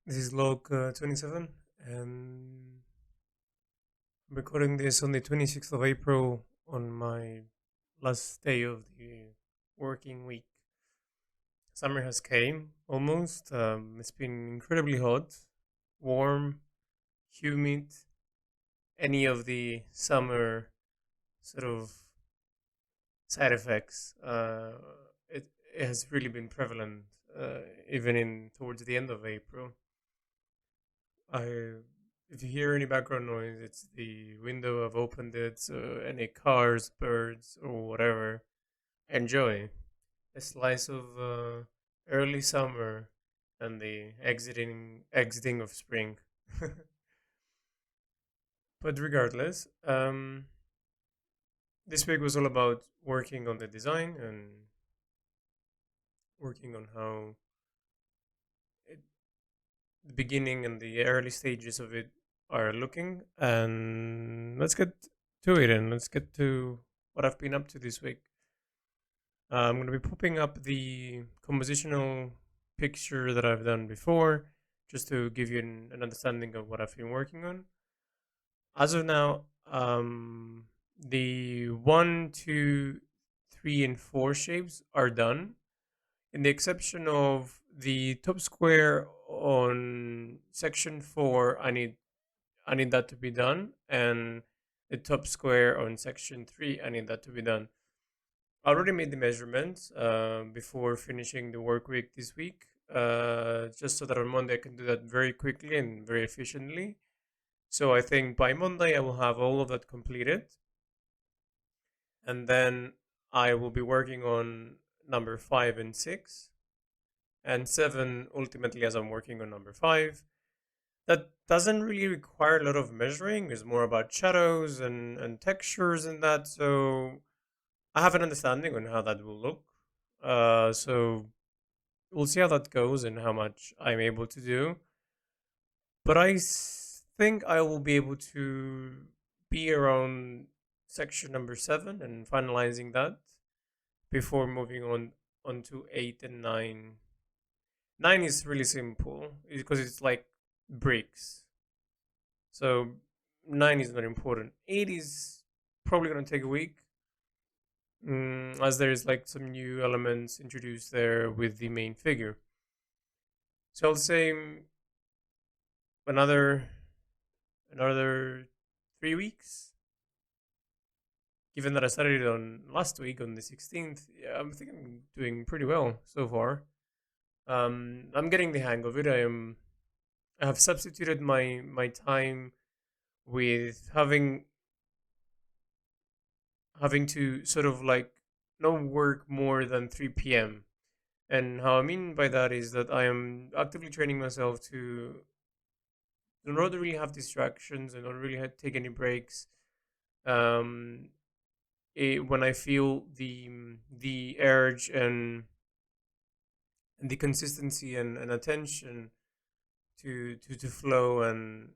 This is log 27, and I'm recording this on the 26th of April on my last day of the working week. Summer has came almost. It's been incredibly hot, warm, humid. Any of the summer sort of side effects, it has really been prevalent, even in towards the end of April. I, if you hear any background noise, it's the window. I've opened it, so any cars, birds, or whatever. Enjoy a slice of early summer and the exiting of spring. But regardless, this week was all about working on the design and working on how it, the beginning and the early stages of it are looking. And let's get to it and let's get to what I've been up to this week. I'm going to be popping up the compositional picture that I've done before just to give you an understanding of what I've been working on. As of now, the one, two, three, and four shapes are done, in the exception of the top square on section four. I need that to be done, and the top square on section three. I need that to be done. I already made the measurements before finishing the work week this week, just so that on Monday I can do that very quickly and very efficiently. So I think by Monday I will have all of that completed, and then I will be working on number five and six, and seven ultimately as I'm working on number five. That doesn't really require a lot of measuring. It's more about shadows and textures and that. So I have an understanding on how that will look. So we'll see how that goes and how much I'm able to do. But think I will be able to be around section number seven and finalizing that before moving on to eight and nine. Nine is really simple because it's like bricks. So nine is not important. Eight is probably gonna take a week, as there's like some new elements introduced there with the main figure. So I'll say another another 3 weeks. Given that I started it on last week on the 16th, yeah, I think I'm doing pretty well so far. I'm getting the hang of it. I have substituted my time with having to sort of like not work more than 3 p.m. And how I mean by that is that I am actively training myself to not really have distractions and not really take any breaks. Um, when I feel the urge and the consistency and attention to flow, and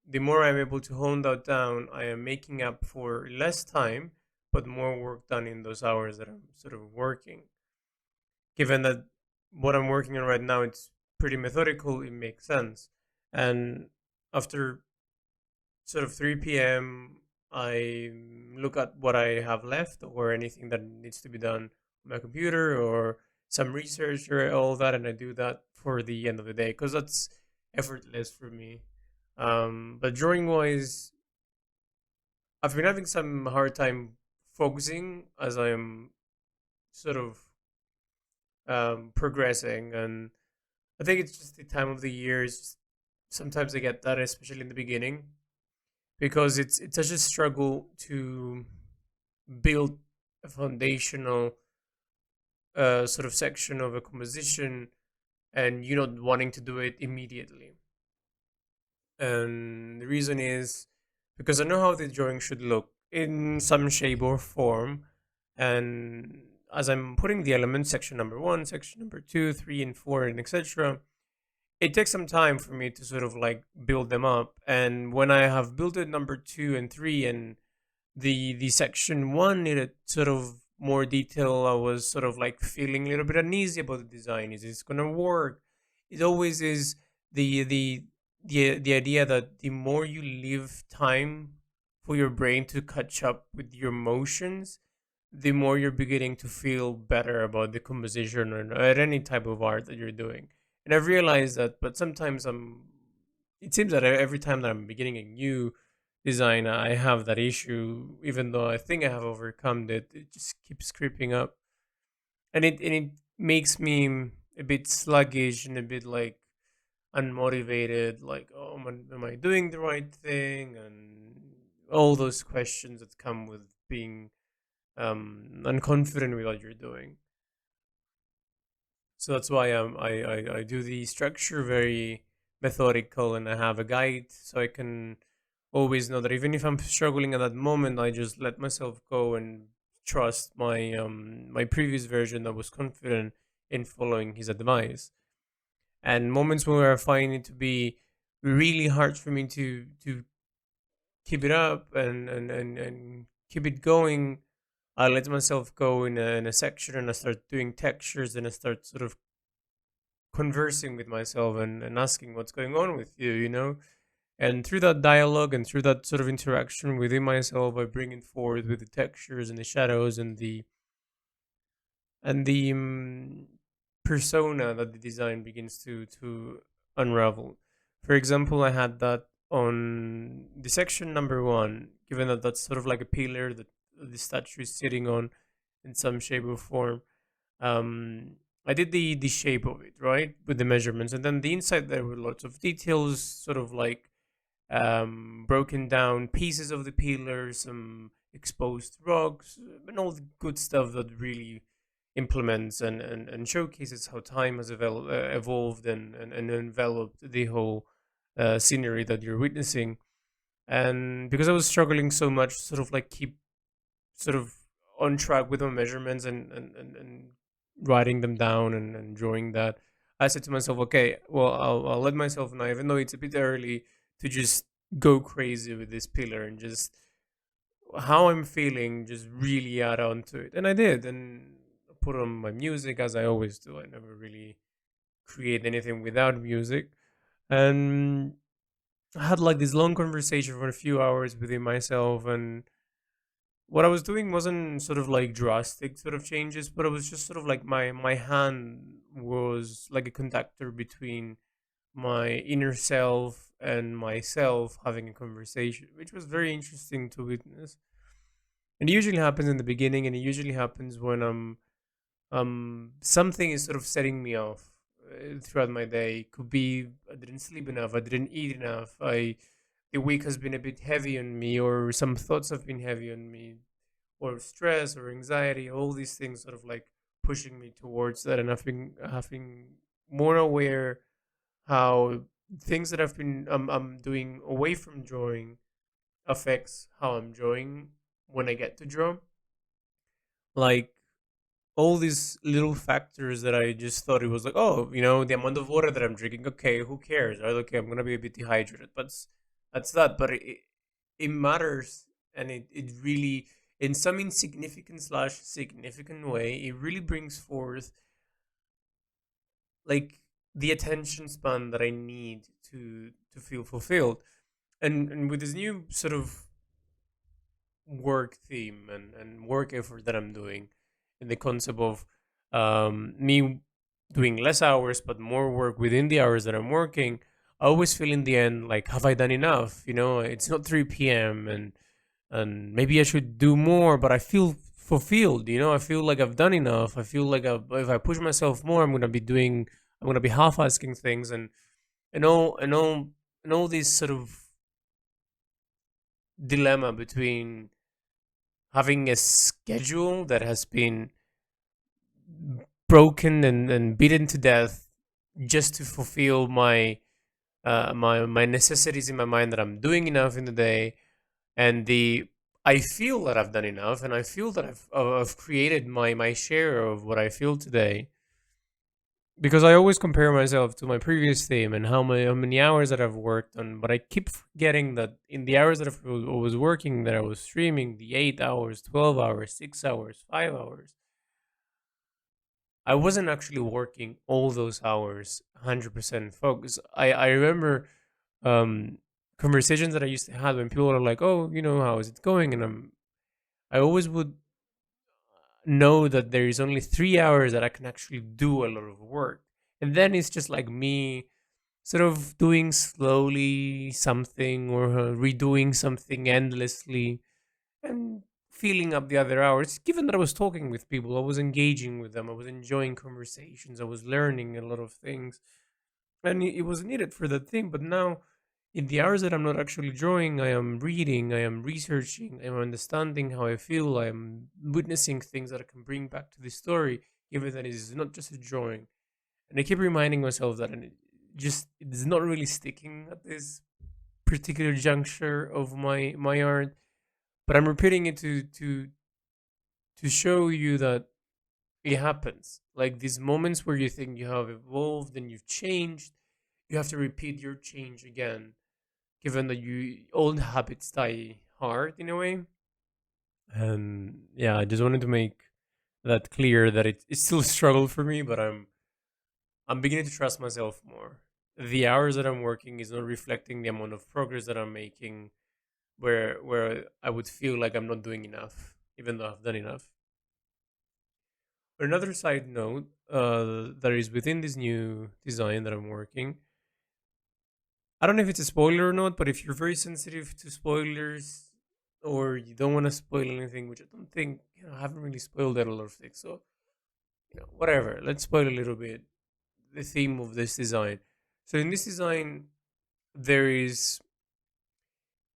the more I'm able to hone that down, I am making up for less time but more work done in those hours that I'm sort of working. Given that what I'm working on right now, it's pretty methodical, it makes sense. And after sort of 3 p.m., I look at what I have left or anything that needs to be done on my computer or some research or all that, and I do that for the end of the day because that's effortless for me. But drawing wise, I've been having some hard time focusing as I'm sort of progressing, and I think it's just the time of the year. Sometimes I get that, especially in the beginning, because it's such a struggle to build a foundational sort of section of a composition, and you not wanting to do it immediately. And the reason is because I know how the drawing should look in some shape or form, and as I'm putting the elements, section number one, section number two, three, and four, and etc., it takes some time for me to sort of like build them up. And when I have built it number two and three, and the section one needed sort of more detail, I was sort of like feeling a little bit uneasy about the design. Is this gonna work? It always is the the the idea that the more you leave time for your brain to catch up with your emotions, the more you're beginning to feel better about the composition or at any type of art that you're doing. And I've realized that, but sometimes it seems that every time that I'm beginning a new design, I have that issue, even though I think I have overcome it. It just keeps creeping up, and it makes me a bit sluggish and a bit like unmotivated. Like, oh, am I doing the right thing? And all those questions that come with being unconfident with what you're doing. So that's why I do the structure very methodical, and I have a guide so I can always know that even if I'm struggling at that moment, I just let myself go and trust my previous version that was confident in following his advice. And moments where I find it to be really hard for me to keep it up and keep it going, I let myself go in a section, and I start doing textures, and I start sort of conversing with myself and asking what's going on with you, you know? And through that dialogue and through that sort of interaction within myself, I bring it forward with the textures and the shadows and the persona that the design begins to unravel. For example, I had that on the section number one, given that that's sort of like a pillar that the statue is sitting on in some shape or form. I did the shape of it, right, with the measurements, and then the inside there were lots of details, sort of like broken down pieces of the pillar, some exposed rocks, and all the good stuff that really implements and showcases how time has evolved and enveloped the whole scenery that you're witnessing. And because I was struggling so much, sort of like keep sort of on track with my measurements and writing them down and drawing that, I said to myself, okay, well, I'll let myself know, even though it's a bit early, to just go crazy with this pillar and just how I'm feeling, just really add on to it. And I did, and put on my music as I always do. I never really create anything without music. And I had like this long conversation for a few hours within myself, and what I was doing wasn't sort of like drastic sort of changes, but it was just sort of like my hand was like a conductor between my inner self and myself having a conversation, which was very interesting to witness. And it usually happens in the beginning, and it usually happens when something is sort of setting me off throughout my day. Could be I didn't sleep enough, I didn't eat enough, I the week has been a bit heavy on me, or some thoughts have been heavy on me, or stress or anxiety, all these things sort of like pushing me towards that. And I've been having more aware how things that I'm doing away from drawing affects how I'm drawing when I get to draw. Like all these little factors that I just thought it was like, oh, the amount of water that I'm drinking. Okay, who cares? Right? Okay, I'm gonna be a bit dehydrated, but that's that. But it matters, and it really, in some insignificant slash significant way, it really brings forth like the attention span that I need to feel fulfilled. And with this new sort of work theme and work effort that I'm doing, and the concept of me doing less hours but more work within the hours that I'm working, I always feel in the end like, have I done enough? It's not 3 p.m. and maybe I should do more, but I feel fulfilled. I feel like I've done enough. I feel like if I push myself more, I'm gonna be half asking things and all this sort of dilemma between having a schedule that has been broken and beaten to death just to fulfill my necessities in my mind, that I'm doing enough in the day, and the I feel that I've done enough, and I feel that I've created my share of what I feel today, because I always compare myself to my previous theme and how many hours that I've worked on. But I keep forgetting that in the hours that I was working, that I was streaming, the 8 hours, 12 hours, 6 hours, 5 hours, I wasn't actually working all those hours 100% focused. I remember um, conversations that I used to have when people are like, "Oh, how is it going?" And I always would know that there is only 3 hours that I can actually do a lot of work, and then it's just like me sort of doing slowly something or redoing something endlessly and filling up the other hours. Given that I was talking with people, I was engaging with them, I was enjoying conversations, I was learning a lot of things, and it was needed for that thing. But now, in the hours that I'm not actually drawing, I am reading, I am researching, I am understanding how I feel, I am witnessing things that I can bring back to the story, given that it is not just a drawing. And I keep reminding myself that, and it's not really sticking at this particular juncture of my art, but I'm repeating it to show you that it happens. Like these moments where you think you have evolved and you've changed, you have to repeat your change again, given that you old habits die hard in a way. And yeah, I just wanted to make that clear that it's still a struggle for me, but I'm beginning to trust myself more. The hours that I'm working is not reflecting the amount of progress that I'm making, where I would feel like I'm not doing enough, even though I've done enough. Another side note that is within this new design that I'm working. I don't know if it's a spoiler or not, but if you're very sensitive to spoilers or you don't want to spoil anything, which I don't think, I haven't really spoiled that a lot of things. So, whatever. Let's spoil a little bit the theme of this design. So, in this design, there is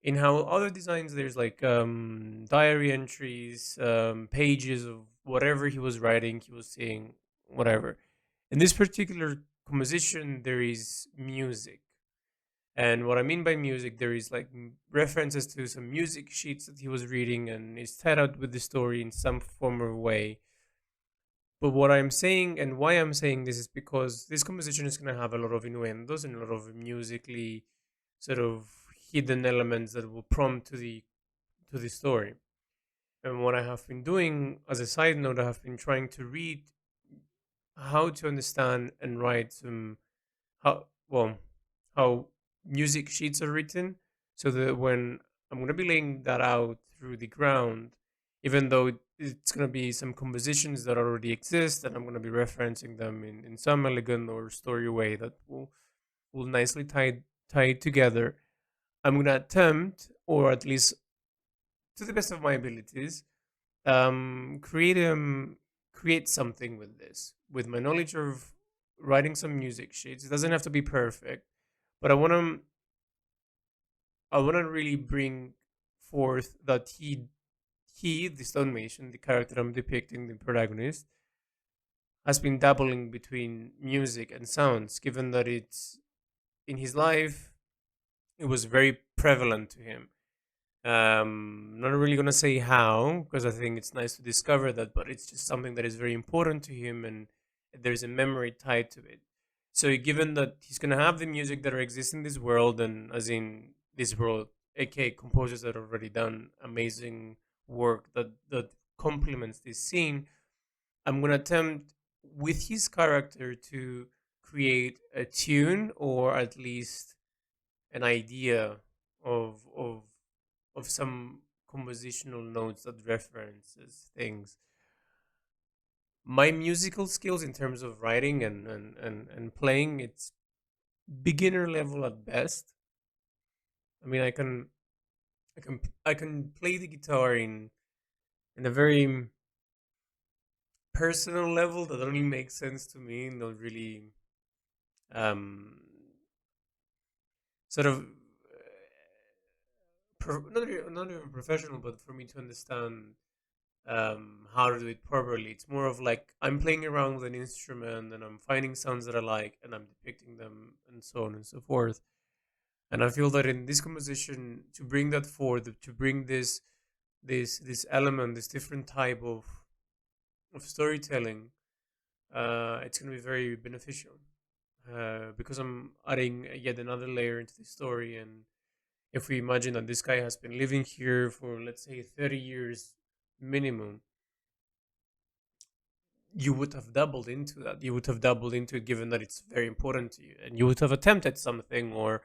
in how other designs there's like diary entries, pages of whatever he was writing, he was saying, whatever. In this particular composition, there is music. And what I mean by music, there is like references to some music sheets that he was reading, and it's tied out with the story in some form or way. But what I'm saying and why I'm saying this is because this composition is going to have a lot of innuendos and a lot of musically sort of hidden elements that will prompt to the story. And what I have been doing as a side note, I have been trying to read how to understand and write some how well how music sheets are written, so that when I'm gonna be laying that out through the ground, even though it's gonna be some compositions that already exist, and I'm gonna be referencing them in some elegant or story way that will nicely tie it together. I'm gonna attempt, or at least to the best of my abilities, create create something with this, with my knowledge of writing some music sheets. It doesn't have to be perfect, but I want to really bring forth that he the Stonemason, the character I'm depicting, the protagonist, has been dabbling between music and sounds, given that it's in his life, it was very prevalent to him. Not really gonna say how, because I think it's nice to discover that, but it's just something that is very important to him, and there's a memory tied to it. So, given that he's gonna have the music that exists in this world, and as in this world, aka composers that have already done amazing work that complements this scene, I'm gonna attempt with his character to create a tune, or at least an idea of some compositional notes that references things. My musical skills in terms of writing and playing, it's beginner level at best. I mean, I can play the guitar in a very personal level that only makes sense to me, and not really um sort of not even professional, but for me to understand how to do it properly. It's more of like I'm playing around with an instrument and I'm finding sounds that I like and I'm depicting them and so on and so forth. And I feel that in this composition, to bring that forward, to bring this element, this different type of storytelling, it's going to be very beneficial because I'm adding yet another layer into the story. And if we imagine that this guy has been living here for, let's say, 30 years minimum, you would have doubled into that. You would have doubled into it, given that it's very important to you, and you would have attempted something, or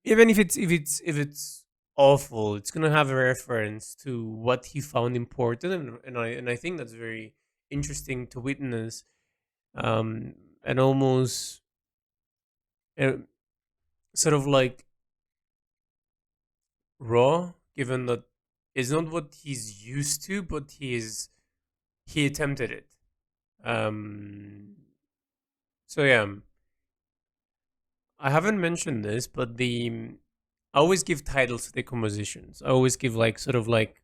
even if it's awful, it's gonna have a reference to what he found important, and I think that's very interesting to witness, um, and almost uh, sort of like raw, given that it's not what he's used to, but he attempted it. Um, so yeah, I haven't mentioned this, but I always give titles to the compositions. I always give like sort of like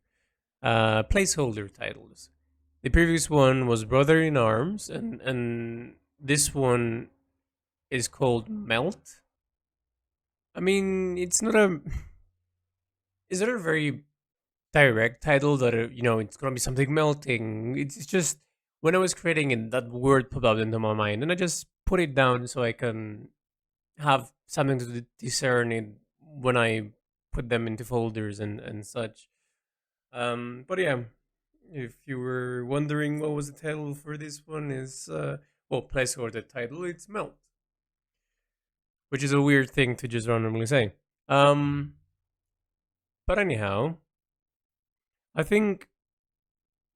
placeholder titles. The previous one was Brother in Arms, and this one is called Melt. I mean, it's not a very direct title that it's gonna be something melting. It's just when I was creating it, that word popped up into my mind, and I just put it down so I can have something to discern it when I put them into folders and such. But yeah, if you were wondering what was the title for this one, is well, placeholder title, it's Melt, which is a weird thing to just randomly say. Um, but anyhow, I think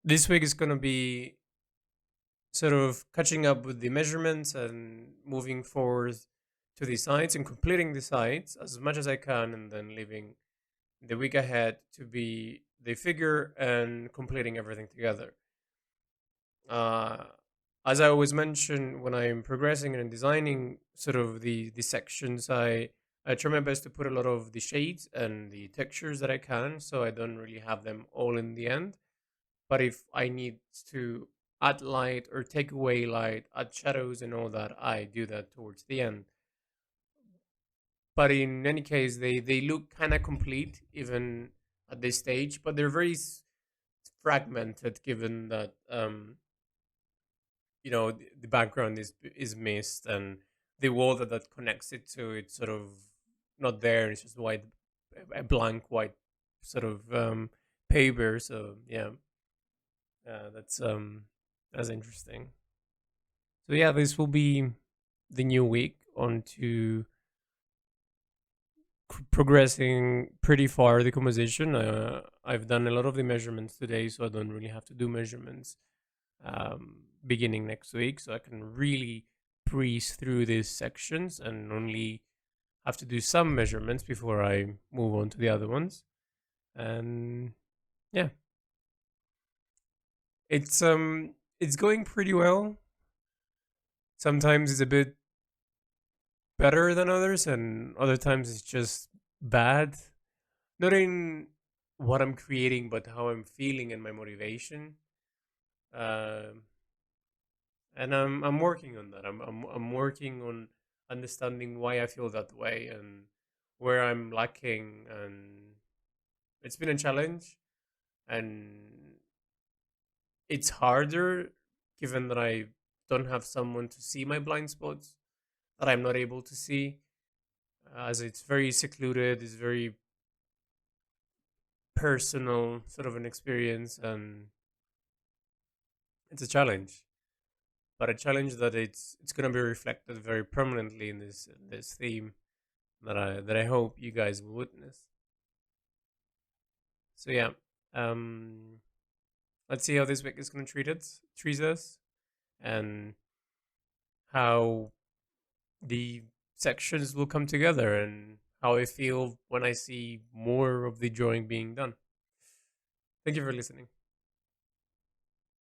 this week is gonna be sort of catching up with the measurements and moving forward to the sites and completing the sites as much as I can, and then leaving the week ahead to be the figure and completing everything together. Uh, as I always mention when I'm progressing and designing sort of the sections, I try my best to put a lot of the shades and the textures that I can, so I don't really have them all in the end. But if I need to add light or take away light, add shadows and all that, I do that towards the end. But in any case, they look kind of complete even at this stage, but they're very fragmented, given that the background is missed, and the wall that connects it to it's sort of not there. It's just white, a blank white sort of paper. So yeah, that's interesting. So yeah, this will be the new week on to progressing pretty far the composition. I've done a lot of the measurements today, so I don't really have to do measurements beginning next week. So I can really breeze through these sections and only have to do some measurements before I move on to the other ones. And yeah, it's going pretty well. Sometimes it's a bit better than others, and other times it's just bad. Not in what I'm creating, but how I'm feeling and my motivation. Um and I'm working on that. I'm working on understanding why I feel that way and where I'm lacking, and it's been a challenge, and it's harder given that I don't have someone to see my blind spots that I'm not able to see, as it's very secluded, it's very personal sort of an experience, and it's a challenge, but a challenge that it's going to be reflected very permanently in this theme that I hope you guys will witness. So yeah, um, let's see how this week is going to treat us, and how the sections will come together, and how I feel when I see more of the drawing being done. Thank you for listening.